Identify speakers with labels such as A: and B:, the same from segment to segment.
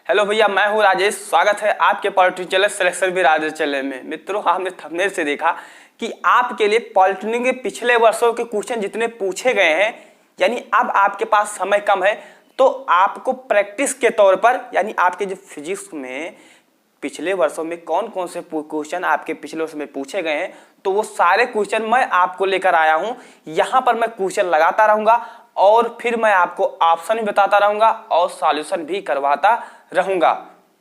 A: Hello भैया, मैं हूँ राजेश। स्वागत है आपके polytechnic channel selection with Rajesh channel में। मित्रों, हमने थंबनेल से देखा कि आपके लिए पॉलिटेक्निक के पिछले वर्षों के क्वेश्चन जितने पूछे गए हैं, यानी अब आपके पास समय कम है, तो आपको प्रैक्टिस के तौर पर, यानी आपके जो फिजिक्स में पिछले वर्षों में कौन कौन से क्वेश्चन आपके पिछले वर्षों में पूछे गए हैं, तो वो सारे क्वेश्चन मैं आपको लेकर आया हूं। यहां पर मैं क्वेश्चन लगाता रहूंगा और फिर मैं आपको ऑप्शन भी बताता रहूंगा और सॉल्यूशन भी करवाता रहूंगा।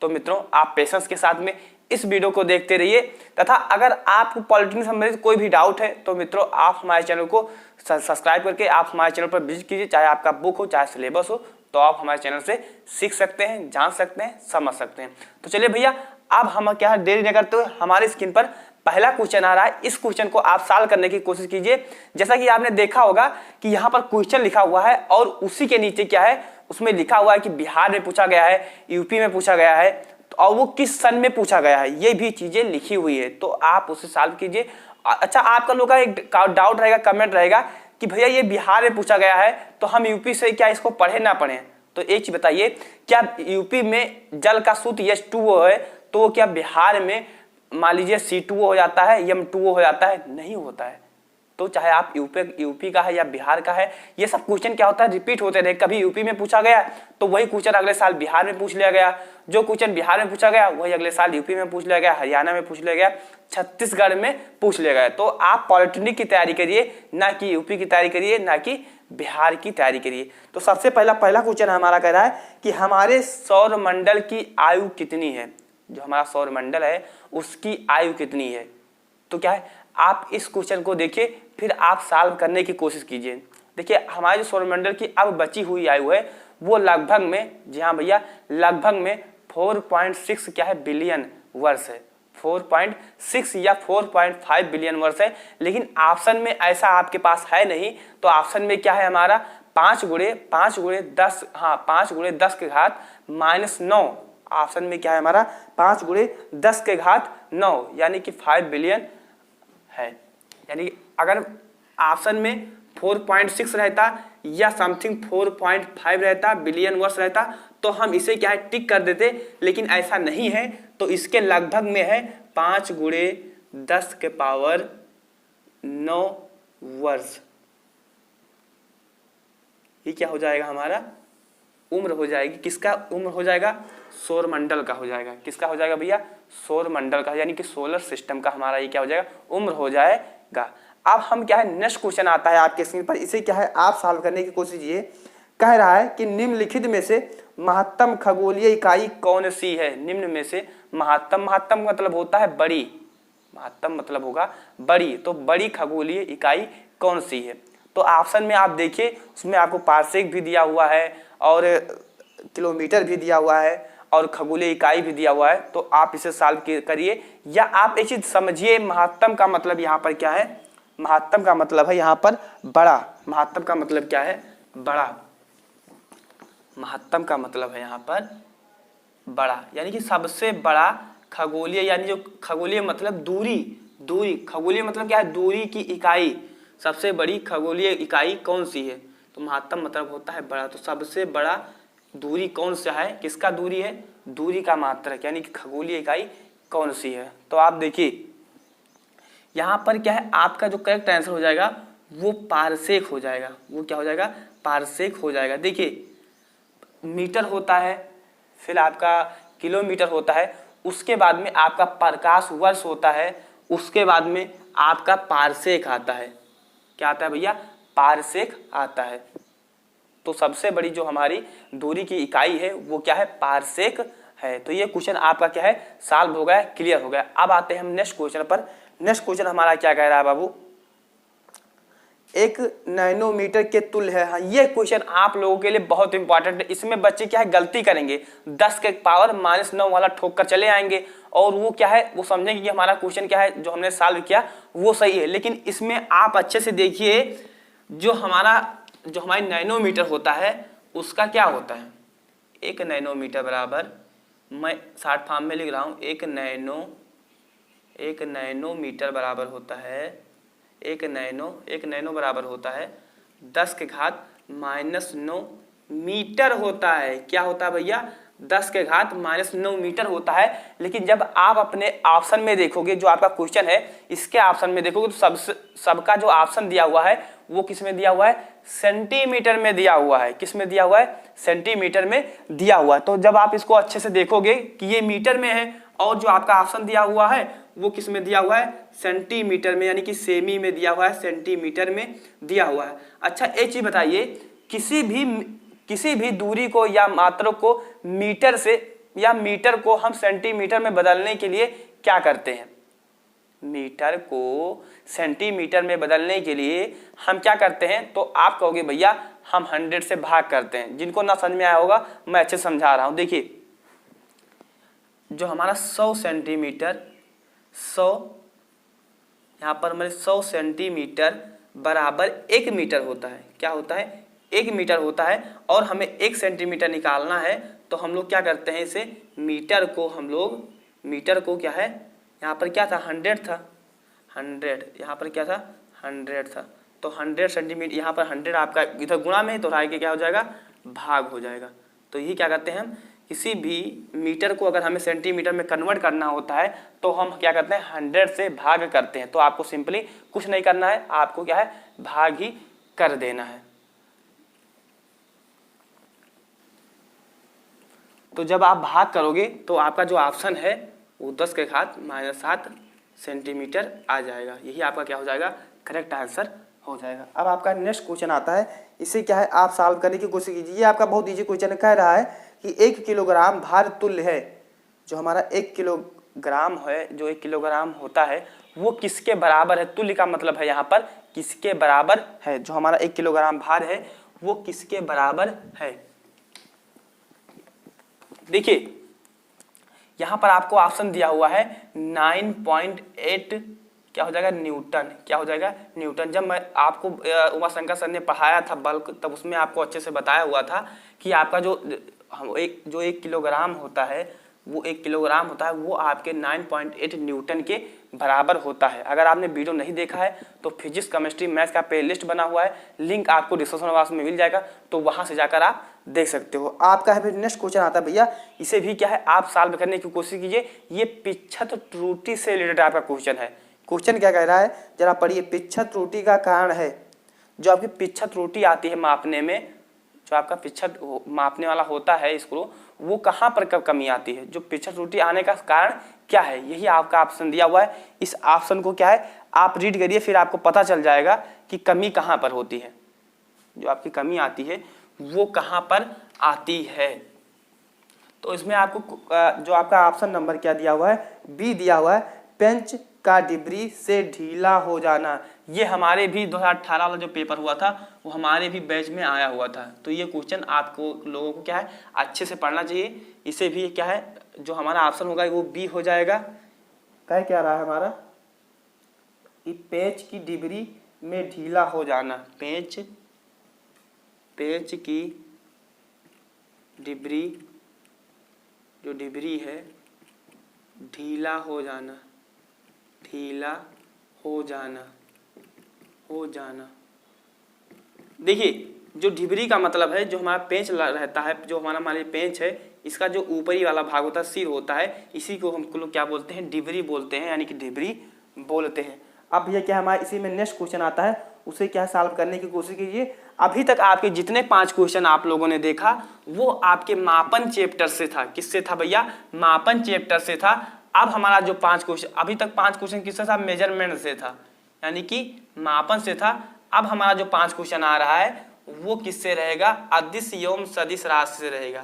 A: तो मित्रों, आप पेशेंस के साथ में इस वीडियो को देखते रहिए, तथा अगर आपको पॉलिटेक्निक संबंधित कोई भी डाउट है तो मित्रों आप हमारे चैनल को सब्सक्राइब करके आप हमारे चैनल पर विजिट कीजिए। चाहे आपका बुक हो, चाहे सिलेबस हो, तो आप हमारे चैनल से सीख सकते हैं, जान सकते हैं, समझ सकते हैं। तो चलिए भैया, अब हम क्या देरी न करते हुए हमारे स्क्रीन पर पहला क्वेश्चन आ रहा है। इस क्वेश्चन को आप सॉल्व करने की कोशिश कीजिए। जैसा कि आपने देखा होगा कि यहाँ पर क्वेश्चन लिखा हुआ है और उसी के नीचे क्या है, उसमें लिखा हुआ है कि बिहार में पूछा गया है, यूपी में पूछा गया है, और वो किस सन में पूछा गया है, ये भी चीजें लिखी हुई है। तो आप उसे सॉल्व कीजिए। अच्छा, आपका लोगों का एक डाउट रहेगा, कमेंट रहेगा कि भैया ये बिहार में पूछा गया है तो हम यूपी से क्या इसको पढ़े ना पढ़े। तो एक चीज बताइए, क्या यूपी में जल का सूत्र H2O है तो वो क्या बिहार में मान लीजिए C2O हो जाता है, M2O हो जाता है? नहीं होता है। तो चाहे आप यूपी का है या बिहार का है, ये सब क्वेश्चन क्या होता है, रिपीट होते रहे। कभी यूपी में पूछा गया तो वही क्वेश्चन अगले साल बिहार में पूछ लिया गया, जो क्वेश्चन बिहार में पूछा गया वही अगले साल यूपी में पूछ लिया गया, हरियाणा में पूछ लिया गया, छत्तीसगढ़ में पूछ लिया गया। तो आप पॉलिटेक्निक की तैयारी करिए, ना कि यूपी की तैयारी करिए, ना कि बिहार की तैयारी करिए। तो सबसे पहला क्वेश्चन हमारा कह रहा है कि हमारे सौर मंडल की आयु कितनी है। जो हमारा सौर मंडल है उसकी आयु कितनी है। तो क्या है, आप इस क्वेश्चन को देखिए, फिर आप सॉल्व करने की कोशिश कीजिए। देखिए, हमारे जो सौरमंडल की अब बची हुई आयु है वो लगभग में, जी हाँ भैया, लगभग में 4.6 क्या है, बिलियन वर्ष है। 4.6 या 4.5 बिलियन वर्ष है। लेकिन ऑप्शन में ऐसा आपके पास है नहीं, तो ऑप्शन में क्या है हमारा 5 गुणे 10, हाँ 5 गुणे 10 के घात -9। ऑप्शन में क्या है हमारा 5 गुणे 10 के घात 9, यानी कि 5 बिलियन है। यानी अगर ऑप्शन में 4.6 रहता या समथिंग 4.5 रहता, बिलियन वर्ष रहता, तो हम इसे क्या है टिक कर देते। लेकिन ऐसा नहीं है, तो इसके लगभग में है 5 गुणे 10 के पावर 9 वर्ष। ये क्या हो जाएगा, हमारा उम्र हो जाएगी। किसका उम्र हो जाएगा, सौरमंडल का हो जाएगा। किसका हो जाएगा भैया, सौरमंडल का, यानी कि सोलर सिस्टम का हमारा ये क्या हो जाएगा, उम्र हो जाएगा। अब हम क्या है, नेक्स्ट क्वेश्चन आता है आपके स्क्रीन पर, इसे क्या है आप सॉल्व करने की कोशिश कीजिए। कह रहा है कि निम्नलिखित में से महत्तम खगोलीय इकाई कौन सी है। निम्न में से महत्तम मतलब होता है बड़ी, महत्तम मतलब होगा बड़ी, तो बड़ी खगोलीय इकाई कौन सी है। तो ऑप्शन में आप देखिए, उसमें आपको पारसेक भी दिया हुआ है और किलोमीटर भी दिया हुआ है और खगोलीय इकाई भी दिया हुआ है। तो आप इसे सॉल्व करिए, या आप एक चीज समझिए, महत्तम का मतलब यहाँ पर क्या है, महत्तम का मतलब है यहाँ पर बड़ा। महत्तम का मतलब क्या है, बड़ा। महत्तम का मतलब है यहाँ पर बड़ा, यानी कि सबसे बड़ा खगोलीय, यानी जो खगोलीय मतलब दूरी, खगोलीय मतलब क्या है, दूरी की इकाई। सबसे बड़ी खगोलीय इकाई कौन सी है, तो महत्तम मतलब होता है बड़ा। तो सबसे बड़ा दूरी कौन सा है, किसका दूरी है, दूरी का मात्रक, यानी कि खगोलीय इकाई कौन सी है। तो आप देखिए यहाँ पर क्या है, आपका जो करेक्ट आंसर हो जाएगा वो पारसेक हो जाएगा। वो क्या हो जाएगा, पारसेक हो जाएगा। देखिए, मीटर होता है, फिर आपका किलोमीटर होता है, उसके बाद में आपका प्रकाश वर्ष होता है, उसके बाद में आपका पारसेक आता है। क्या आता है भैया, पारसेक आता है। तो सबसे बड़ी जो हमारी दूरी की इकाई है वो क्या है, पारसेक है। तो ये क्वेश्चन आपका क्या है, सॉल्व हो गया, क्लियर हो गया। अब आते हैं हम नेक्स्ट क्वेश्चन पर। नेक्स्ट क्वेश्चन हमारा क्या कह रहा है बाबू, 1 नैनोमीटर के तुल्य है। हाँ, ये क्वेश्चन आप लोगों के लिए बहुत इंपॉर्टेंट है। इसमें बच्चे क्या है, गलती करेंगे, 10 के पावर -9 वाला ठोक कर चले आएंगे, और वो क्या है, वो समझेंगे कि हमारा क्वेश्चन क्या है, जो हमने सॉल्व किया वो सही है। लेकिन इसमें आप अच्छे से देखिए, जो हमारी नैनोमीटर होता है उसका क्या होता है, 1 नैनोमीटर बराबर, मैं शॉर्ट फॉर्म में लिख रहा हूँ, 1 नैनोमीटर बराबर होता है, 1 नैनो बराबर होता है 10 के घात -9 मीटर होता है। क्या होता है भैया, 10 के घात -9 मीटर होता है। लेकिन जब आप अपने ऑप्शन में देखोगे, जो आपका क्वेश्चन है इसके ऑप्शन में देखोगे तो सबका जो ऑप्शन दिया हुआ है वो किस में दिया हुआ है, सेंटीमीटर में दिया हुआ है। किस में दिया हुआ है, सेंटीमीटर में दिया हुआ है। तो जब आप इसको अच्छे से देखोगे कि ये मीटर में है और जो आपका ऑप्शन दिया हुआ है वो किस में दिया हुआ है, सेंटीमीटर में, यानी कि सेमी में दिया हुआ है, सेंटीमीटर में दिया हुआ है। अच्छा एक चीज बताइए, किसी भी दूरी को या मात्रा को मीटर से या मीटर को हम सेंटीमीटर में बदलने के लिए क्या करते हैं, मीटर को सेंटीमीटर में बदलने के लिए हम क्या करते हैं, तो आप कहोगे भैया हम 100 से भाग करते हैं। जिनको ना समझ में आया होगा मैं अच्छे समझा रहा हूं। देखिए जो हमारा 100 सेंटीमीटर, 100 यहाँ पर हमारे 100 सेंटीमीटर बराबर 1 मीटर होता है। क्या होता है, 1 मीटर होता है। और हमें 1 सेंटीमीटर निकालना है तो हम लोग क्या करते हैं, इसे मीटर को हम लोग, मीटर को क्या है, यहाँ पर क्या था 100 था, 100 यहाँ पर क्या था 100 था। तो 100 सेंटीमीटर, यहाँ पर 100 आपका इधर गुणा में तो राय के क्या हो जाएगा, भाग हो जाएगा। तो यही क्या करते हैं हम, किसी भी मीटर को अगर हमें सेंटीमीटर में कन्वर्ट करना होता है तो हम क्या करते हैं 100 से भाग करते हैं। तो आपको सिंपली कुछ नहीं करना है, आपको क्या है भाग ही कर देना है। तो जब आप भाग करोगे तो आपका जो ऑप्शन है वो 10 के घात -7 सेंटीमीटर आ जाएगा। यही आपका क्या हो जाएगा, करेक्ट आंसर हो जाएगा। अब आपका नेक्स्ट क्वेश्चन आता है, इसे क्या है आप सॉल्व करने की कोशिश कीजिए। ये आपका बहुत इजी क्वेश्चन कह रहा है कि 1 किलोग्राम भार तुल्य है, जो हमारा 1 किलोग्राम है, जो 1 किलोग्राम होता है वो किसके बराबर है। तुल्य का मतलब है यहाँ पर किसके बराबर है, जो हमारा 1 किलोग्राम भार है वो किसके बराबर है। देखिए यहाँ पर आपको ऑप्शन दिया हुआ है 9.8 क्या हो जाएगा, न्यूटन। क्या हो जाएगा, न्यूटन। जब मैं आपको उमाशंकर सर ने पढ़ाया था बल्क, तब उसमें आपको अच्छे से बताया हुआ था कि आपका जो 1 किलोग्राम होता है वो 1 किलोग्राम होता है वो आपके 9.8 न्यूटन के बराबर होता है। अगर आपने वीडियो नहीं देखा है तो फिजिक्स केमिस्ट्री मैथ्स का प्लेलिस्ट बना हुआ है, लिंक आपको डिस्क्रिप्शन बॉक्स में मिल जाएगा, तो वहां से जाकर आप देख सकते हो। आपका है फिर नेक्स्ट क्वेश्चन आता है भैया, इसे भी क्या है आप सॉल्व करने की कोशिश कीजिए। ये पिछत त्रुटि से रिलेटेड आपका क्वेश्चन है। क्वेश्चन क्या कह रहा है जरा पढ़िए। पिछत त्रुटि का कारण है, जो आपकी पिछत त्रुटि आती है मापने में, जो आपका पिछत मापने वाला होता है स्क्रू, वो कहाँ पर कमी आती है, जो पिछत त्रुटि आने का कारण क्या है, यही आपका ऑप्शन दिया हुआ है। इस ऑप्शन को क्या है आप रीड करिए, फिर आपको पता चल जाएगा कि कमी कहाँ पर होती है, जो आपकी कमी आती है वो कहाँ पर आती है। तो इसमें आपको जो आपका ऑप्शन नंबर क्या दिया हुआ है, बी दिया हुआ है, पेंच का डिब्री से ढीला हो जाना। ये हमारे भी 2018 वाला जो पेपर हुआ था वो हमारे भी बैच में आया हुआ था। तो ये क्वेश्चन आपको लोगों को क्या है अच्छे से पढ़ना चाहिए। इसे भी क्या है जो हमारा ऑप्शन होगा वो बी हो जाएगा। क्या रहा है हमारा, पेंच की डिब्री में ढीला हो जाना, पेंच की डिब्री, जो डिब्री है ढीला हो जाना, ढीला हो जाना। देखिए जो डिब्री का मतलब है जो हमारा पेंच रहता है, जो हमारा पेंच है, इसका जो ऊपरी वाला भाग होता है सिर होता है, इसी को हम लोग क्या बोलते हैं, डिब्री बोलते हैं, यानी कि डिब्री बोलते हैं। अब ये क्या हमारे इसी में नेक्स्ट क्वेश्चन आता है, उसे क्या सॉल्व करने की कोशिश कीजिए। अभी तक आपके जितने 5 क्वेश्चन आप लोगों ने देखा वो आपके मापन चैप्टर से था। किससे था भैया, मापन चैप्टर से था। अब हमारा जो 5 क्वेश्चन, अभी तक 5 क्वेश्चन किससे था, मेजरमेंट से था, यानी कि मापन से था। अब हमारा जो 5 क्वेश्चन आ रहा है वो किससे रहेगा, अदिश एवं सदिश राशि से रहेगा।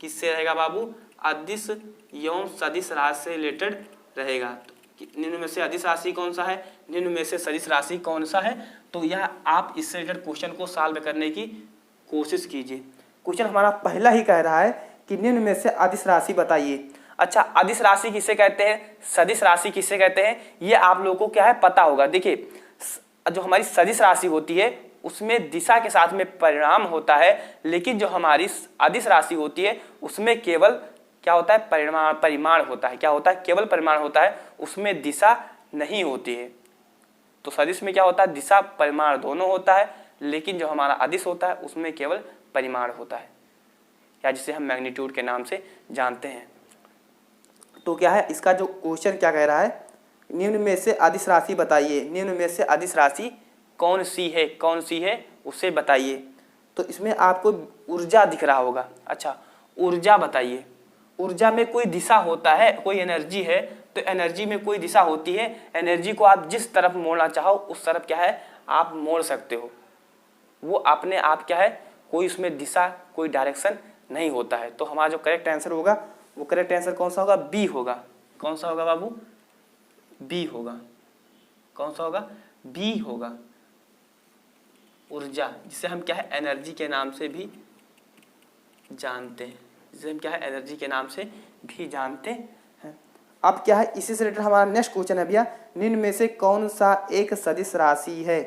A: किससे रहेगा बाबू, अदिश एवं सदिश राशि से रिलेटेड रहेगा। निम्न में से अदिश राशि कौन सा है, निम्न में से सदिश राशि कौन सा है, तो यह आप इससे रिलेटेड क्वेश्चन को सॉल्व करने की कोशिश कीजिए। क्वेश्चन हमारा पहला ही कह रहा है कि निम्न में से अदिश राशि बताइए। अच्छा अदिश राशि किसे कहते हैं, सदिश राशि किसे कहते हैं, ये आप लोगों को क्या है पता होगा। देखिए जो हमारी सदिश राशि होती है उसमें दिशा के साथ में परिमाण होता है, लेकिन जो हमारी अदिश राशि होती है उसमें केवल क्या होता है, परिमाण होता है। क्या होता है, केवल परिमाण होता है, उसमें दिशा नहीं होती है। तो सदिश में क्या होता है, दिशा परिमाण दोनों होता है, लेकिन जो हमारा अदिश होता है उसमें केवल परिमाण होता है। या जिसे हम मैग्नीट्यूड के नाम से जानते हैं। तो क्या है इसका जो क्वेश्चन क्या कह रहा है, निम्न में से अदिश राशि बताइए, निम्न में से अदिश राशि कौन सी है, कौन सी है उसे बताइए। तो इसमें आपको ऊर्जा दिख रहा होगा। अच्छा, ऊर्जा बताइए। ऊर्जा में कोई दिशा होता है, कोई एनर्जी है, तो एनर्जी में कोई दिशा होती है। एनर्जी को आप जिस तरफ मोड़ना चाहो उस तरफ क्या है आप मोड़ सकते हो। वो अपने आप क्या है, कोई उसमें दिशा, कोई डायरेक्शन नहीं होता है। तो हमारा जो करेक्ट आंसर होगा वो करेक्ट आंसर कौन सा होगा, बी होगा। कौन सा होगा बाबू, बी होगा। कौन सा होगा, बी होगा। ऊर्जा, जिसे हम क्या है एनर्जी के नाम से भी जानते हैं, जिसे हम क्या है एनर्जी के नाम से भी जानते हैं। अब क्या है इसी से रिलेटेड हमारा नेक्स्ट क्वेश्चन है भैया, निम्न में से कौन सा एक सदिश राशि है,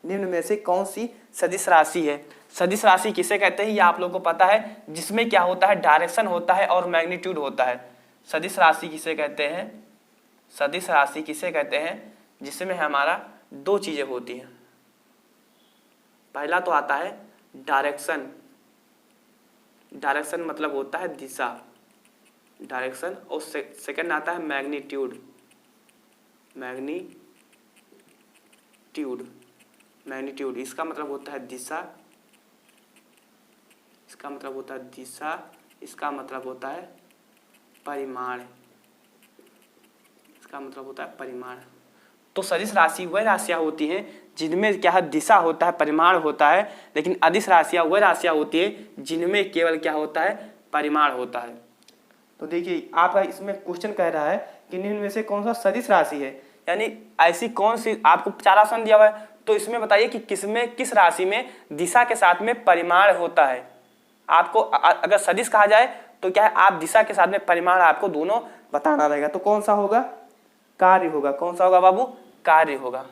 A: निम्न में से कौन सी सदिश राशि है। सदिश राशि किसे कहते हैं ये आप लोगों को पता है, जिसमें क्या होता है डायरेक्शन होता है और मैग्नीट्यूड होता है। सदिश राशि किसे कहते हैं, सदिश राशि किसे कहते हैं जिसमें हमारा दो चीजें होती हैं। पहला तो आता है डायरेक्शन, डायरेक्शन मतलब होता है दिशा, डायरेक्शन। और सेकंड आता है मैग्नीट्यूड, मैग्नीट्यूड, मैग्नीट्यूड इसका मतलब होता है दिशा, इसका मतलब होता है दिशा, इसका मतलब होता है परिमाण, इसका मतलब होता है परिमाण। तो सदिश राशि वह राशियां होती हैं जिनमें क्या है दिशा होता है, परिमाण होता है, लेकिन अदिश राशियां वह राशियां होती हैं जिनमें केवल क्या होता है परिमाण होता है। तो देखिए आपका इसमें क्वेश्चन कह रहा है कि निम्न में से कौन सा सदिश राशि है, यानी ऐसी कौन सी, आपको 4 ऑप्शन दिया हुआ है तो इसमें बताइए कि किसमें, किस राशि में दिशा के साथ में परिमाण होता है। आपको अगर सदिश कहा जाए तो क्या है आप दिशा के साथ में परिमाण आपको दोनों बताना रहेगा। तो कौन सा होगा, कार्य होगा। कौन सा होगा बाबू, कार्य होगा।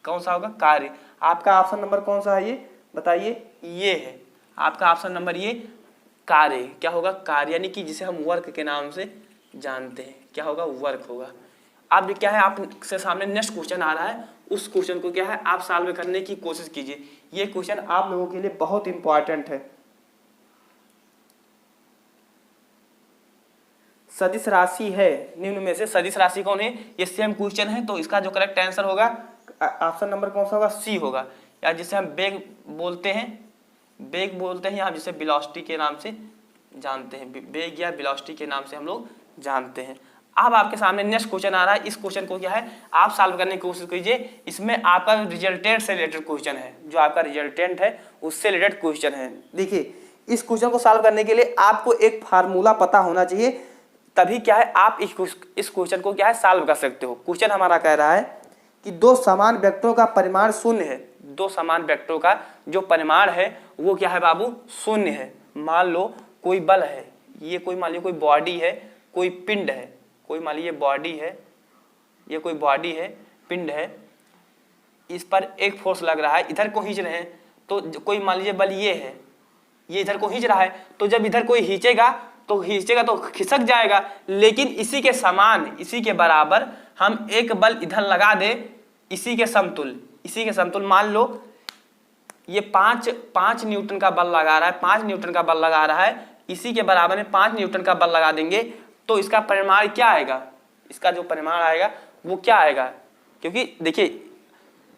A: कौन सा होगा, कार्य। आपका ऑप्शन नंबर कौन सा है ये बताइए, ये है आपका ऑप्शन नंबर ये कार्य। क्या होगा, कार्य, यानी कि जिसे हम वर्क के नाम से जानते हैं। क्या होगा, वर्क होगा। अब क्या है आपसे सामने नेक्स्ट क्वेश्चन आ रहा है, उस क्वेश्चन को क्या है आप सॉल्व करने की कोशिश कीजिए। ये क्वेश्चन आप लोगों के लिए बहुत इंपॉर्टेंट है। सदिश राशि है, निम्न में से सदिश राशि कौन है, ये सेम क्वेश्चन है। तो इसका जो करेक्ट आंसर होगा ऑप्शन नंबर कौन सा होगा, सी होगा, या जिसे हम बेग बोलते हैं, बेग बोलते हैं, या जिसे वेलोसिटी के नाम से जानते हैं, बेग या वेलोसिटी के नाम से हम लोग जानते हैं। अब आपके सामने नेक्स्ट क्वेश्चन आ रहा है, इस क्वेश्चन को क्या है आप सॉल्व करने की कोशिश कीजिए। इसमें आपका रिजल्टेंट से रिलेटेड क्वेश्चन है, जो आपका रिजल्टेंट है उससे रिलेटेड क्वेश्चन है। देखिए इस क्वेश्चन को सॉल्व करने के लिए आपको एक फार्मूला पता होना चाहिए, तभी क्या है आप इस क्वेश्चन को क्या है सॉल्व कर सकते हो। क्वेश्चन हमारा कह रहा है कि दो समान वेक्टरों का परिमाण शून्य है, दो समान वेक्टरों का जो परिमाण है वो क्या है बाबू, शून्य है। मान लो कोई बल है, ये कोई मान लीजिए कोई बॉडी है, कोई पिंड है, कोई मान लीजिए बॉडी है, ये कोई बॉडी है, पिंड है, इस पर एक फोर्स लग रहा है, इधर को खींच रहे हैं। तो कोई मान लीजिए बल ये है, ये इधर को खींच रहा है, तो जब इधर कोई खींचेगा तो खिसक जाएगा। लेकिन इसी के समान, इसी के बराबर हम एक बल इधर लगा दे, इसी के समतुल्य, इसी के समतुल्य मान लो ये 5 न्यूटन का बल लगा रहा है, 5 न्यूटन का बल लगा रहा है, इसी के बराबर में 5 न्यूटन का बल लगा देंगे तो इसका परिमाण क्या आएगा, इसका जो परिमाण आएगा वो क्या आएगा। क्योंकि देखिए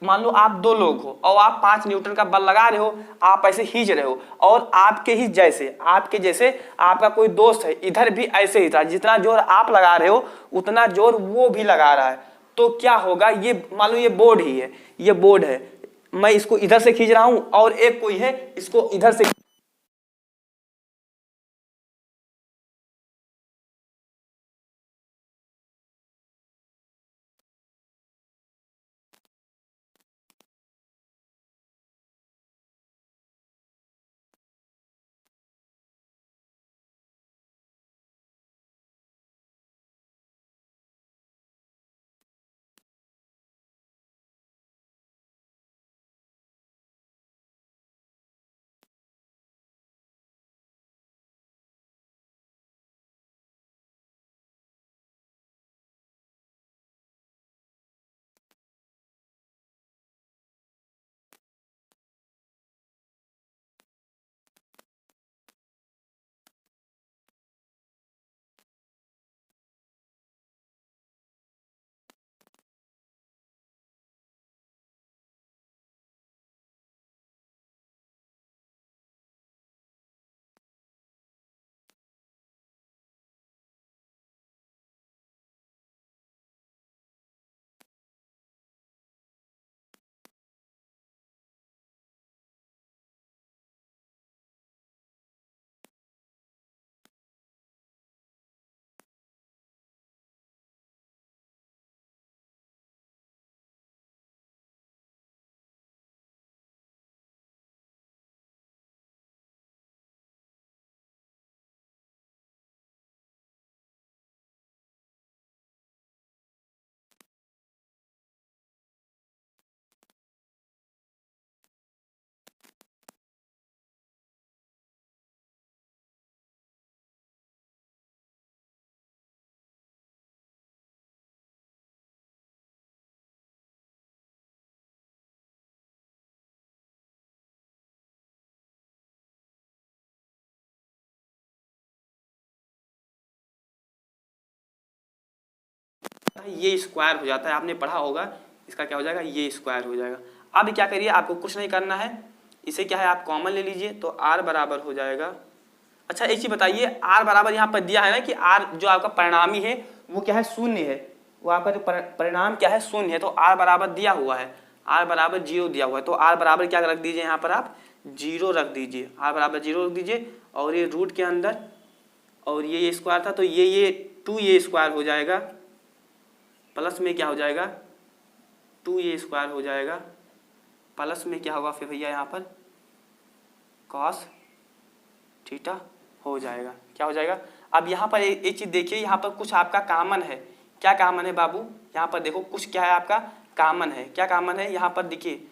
A: मान लो आप 2 लोग हो और आप 5 न्यूटन का बल लगा रहे हो, आप ऐसे खींच रहे हो, और आपके ही जैसे, आपके जैसे आपका कोई दोस्त है, इधर भी ऐसे ही था, जितना जोर आप लगा रहे हो उतना जोर वो भी लगा रहा है। तो क्या होगा, ये मान लो ये बोर्ड ही है, ये बोर्ड है, मैं इसको इधर से खींच रहा हूं और एक कोई है इसको इधर से ये स्क्वायर हो जाता है, आपने पढ़ा होगा, इसका क्या हो जाएगा, ये स्क्वायर हो जाएगा। अब क्या करिए, आपको कुछ नहीं करना है, इसे क्या है आप कॉमन ले लीजिए, तो r बराबर हो जाएगा। अच्छा एक चीज बताइए, r बराबर यहाँ पर दिया है ना कि r जो आपका परिणामी है वो क्या है, शून्य है, वो आपका जो परिणाम क्या है, शून्य है, तो r बराबर दिया हुआ है, r बराबर 0 दिया हुआ है, तो r बराबर क्या रख दीजिए, यहाँ पर आप 0 रख दीजिए, r बराबर 0 रख दीजिए, और ये रूट के अंदर, और ये स्क्वायर था तो ये 2a स्क्वायर हो जाएगा, प्लस में क्या हो जाएगा 2a स्क्वायर हो जाएगा, प्लस में क्या होगा फिर भैया यहाँ पर कॉस थीटा हो जाएगा, क्या हो जाएगा। अब यहाँ पर एक चीज देखिए, यहाँ पर कुछ आपका कॉमन है, क्या कॉमन है बाबू, यहाँ पर देखो कुछ क्या है आपका कॉमन है, क्या कॉमन है, यहाँ पर देखिए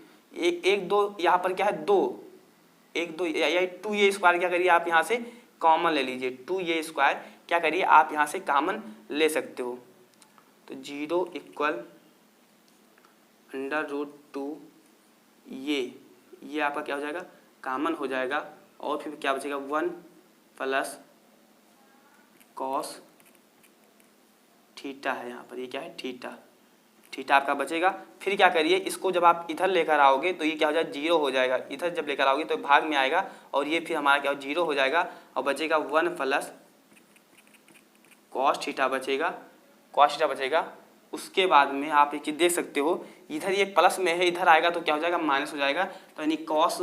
A: एक दो, यहाँ पर क्या है 2, 1 2 या 2a स्क्वायर क्या करिए आप यहाँ से कॉमन ले लीजिए, 2a स्क्वायर क्या करिए आप यहाँ से कॉमन ले सकते हो, तो 0 इक्वल √2 ये आपका क्या हो जाएगा कॉमन हो जाएगा, और फिर क्या बचेगा 1 प्लस कॉस थीटा है, यहाँ पर ये क्या है थीटा आपका बचेगा। फिर क्या करिए, इसको जब आप इधर लेकर आओगे तो ये क्या हो जाएगा 0 हो जाएगा, इधर जब लेकर आओगे तो भाग में आएगा, और ये फिर हमारा क्या 0 हो जाएगा, और बचेगा 1 प्लस कॉस थीटा बचेगा। उसके बाद में आप एक चीज देख सकते हो, इधर ये प्लस में है, इधर आएगा तो क्या हो जाएगा माइनस हो जाएगा, तो यानी कॉस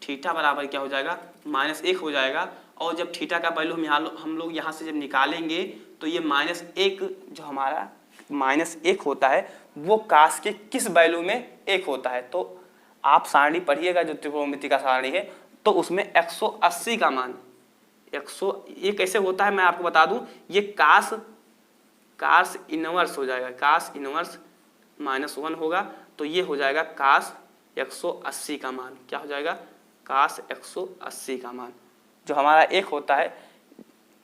A: थीटा बराबर क्या हो जाएगा -1 हो जाएगा। और जब थीटा का वैल्यू हम लोग यहाँ से जब निकालेंगे तो ये -1 जो हमारा -1 होता है वो कास के किस वैल्यू में 1 होता है। तो आप सारणी पढ़िएगा जो त्रिकोणमिति का सारणी है, तो उसमें 180 का मान ये कैसे होता है मैं आपको बता दूं, ये कास इनवर्स हो जाएगा, कास इनवर्स -1 होगा, तो ये हो जाएगा कास 180 का मान, क्या हो जाएगा कास 180 का मान जो हमारा 1 होता है।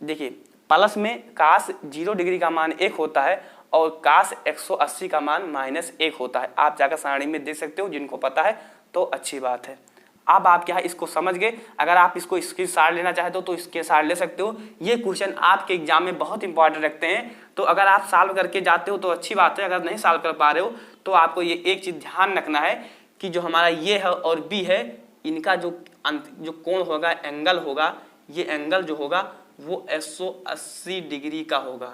A: देखिए प्लस में कास 0 डिग्री का मान 1 होता है, और कास 180 का मान -1 होता है। आप जाकर सारणी में देख सकते हो, जिनको पता है तो अच्छी बात है। अब आप क्या है इसको समझ गए, अगर आप इसको स्क्रीनशॉट लेना चाहते हो तो इसके साथ ले सकते हो। ये क्वेश्चन आपके एग्जाम में बहुत इंपॉर्टेंट रखते हैं, तो अगर आप सॉल्व करके जाते हो तो अच्छी बात है, अगर नहीं सॉल्व कर पा रहे हो तो आपको ये एक चीज ध्यान रखना है कि जो हमारा ये है और बी है, इनका जो कोण होगा, एंगल होगा, ये एंगल जो होगा वो 180 डिग्री का होगा,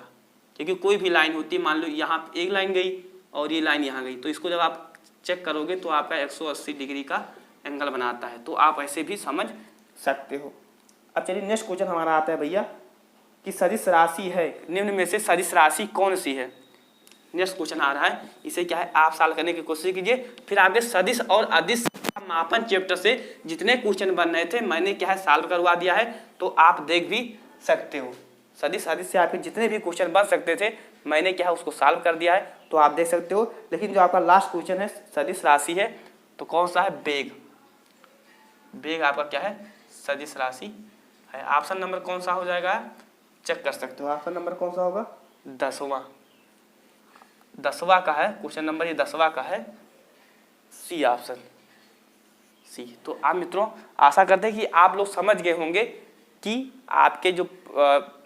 A: क्योंकि कोई भी लाइन होती है, मान लो यहाँ एक लाइन गई और ये लाइन यहाँ गई, तो इसको जब आप चेक करोगे तो आपका 180 डिग्री का एंगल बनाता है, तो आप ऐसे भी समझ सकते हो। अब चलिए नेक्स्ट क्वेश्चन हमारा आता है भैया कि सदिश राशि है, निम्न में से सदिश राशि कौन सी है। नेक्स्ट क्वेश्चन आ रहा है, इसे क्या है आप सॉल्व करने की कोशिश कीजिए। फिर आगे सदिश और अदिश मापन चैप्टर से जितने क्वेश्चन बन रहे थे मैंने क्या है सॉल्व करवा दिया है, तो आप देख भी सकते हो। सदिश अदिश से आपके जितने भी क्वेश्चन बन सकते थे मैंने क्या है उसको सॉल्व कर दिया है, तो आप देख सकते हो। लेकिन जो आपका लास्ट क्वेश्चन है सदिश राशि है, तो कौन सा है बेग आपका क्या है सदिश राशि है। ऑप्शन नंबर कौन सा हो जाएगा चेक कर सकते हो, ऑप्शन नंबर कौन सा होगा 10वां का है क्वेश्चन नंबर, ये 10वां का है सी ऑप्शन सी। तो आप मित्रों आशा करते हैं कि आप लोग समझ गए होंगे कि आपके जो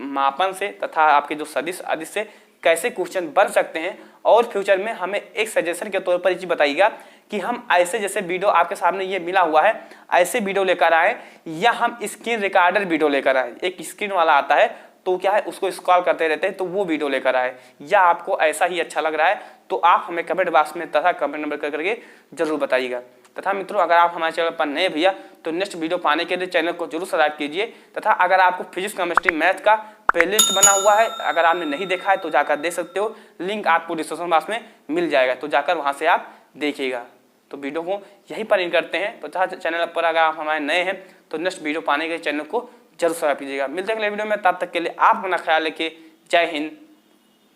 A: मापन से तथा आपके जो सदिश अदिश से कैसे क्वेश्चन बन सकते हैं। और फ्यूचर में हमें एक सजेशन के तौर पर ये चीज बताइएगा कि हम ऐसे जैसे वीडियो आपके सामने ये मिला हुआ है ऐसे वीडियो लेकर आए, या हम स्क्रीन रिकॉर्डर वीडियो लेकर आए। एक स्क्रीन वाला आता है तो क्या है उसको स्क्रॉल करते रहते हैं, तो वो वीडियो लेकर आए, या आपको ऐसा ही अच्छा लग रहा है तो आप हमें कमेंट बॉक्स में तथा कमेंट नंबर करके जरूर बताइएगा। तथा मित्रों अगर आप हमारे चैनल पर नए भैया तो नेक्स्ट वीडियो पाने के लिए चैनल को जरूर सब्सक्राइब कीजिए। तथा अगर आपको फिजिक्स केमिस्ट्री मैथ का प्लेलिस्ट बना हुआ है, अगर आपने नहीं देखा है तो जाकर देख सकते हो, लिंक आपको डिस्क्रिप्शन बॉक्स में मिल जाएगा, तो जाकर वहां से आप देखिएगा। तो वीडियो को यहीं पर एंड करते हैं। तथा चैनल पर अगर आप हमारे नए हैं तो नेक्स्ट वीडियो पाने के लिए चैनल को जरूर सब्सक्राइब कीजिएगा। मिलते हैं अगले वीडियो में, तब तक के लिए आप अपना ख्याल रखिए। जय हिंद,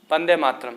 A: वंदे मातरम।